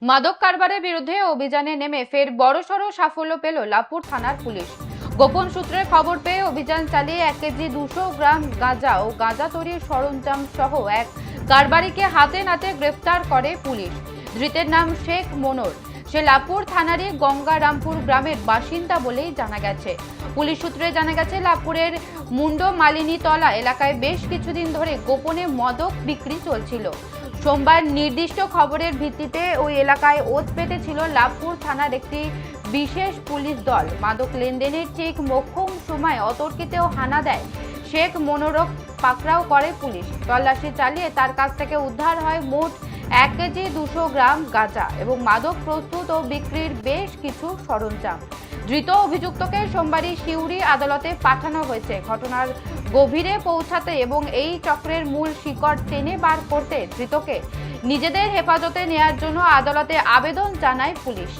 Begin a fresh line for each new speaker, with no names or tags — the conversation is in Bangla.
মাদক কারবারের বিরুদ্ধে অভিযানে নেমে ফের বড়সড় সাফল্য পেল লাভপুর থানার পুলিশ। গোপন সূত্রে খবর পেয়ে অভিযান চালিয়ে 1 কেজি 200 গ্রাম গাঁজা ও গাঁজা তৈরির সরঞ্জাম সহ এক কারবারিকে হাতে নাতে গ্রেফতার করে পুলিশ। ধৃতের নাম শেখ মনোর। সে লাভপুর থানারই গঙ্গারামপুর গ্রামের বাসিন্দা বলেই জানা গেছে। পুলিশ সূত্রে জানা গেছে, লাভপুরের মুন্ড মালিনীতলা এলাকায় বেশ কিছুদিন ধরে গোপনে মাদক বিক্রি চলছিল। সোমবার নির্দিষ্ট খবরের ভিত্তিতে ওই এলাকায় ওত পেতেছিল লাভপুর থানার একটি বিশেষ পুলিশ দল। মাদক লেনদেনের ঠিক মোক্ষম সময় অতর্কিতেও হানা দেয় শেখ মনোরক পাকড়াও করে পুলিশ। তল্লাশি চালিয়ে তার কাছ থেকে উদ্ধার হয় মোট 1 কেজি 200 গ্রাম গাঁজা এবং মাদক প্রস্তুত ও বিক্রির বেশ কিছু সরঞ্জাম। ধৃত অভিযুক্তকে সোমবারই সিউড়ি আদালতে পাঠানো হয়েছে। ঘটনার গভীরে পৌঁছাতে এবং এই চক্রের মূল শিকড় টেনে বার করতে ধৃতকে নিজেদের হেফাজতে নেয়ার জন্য আদালতে আবেদন জানায় পুলিশ।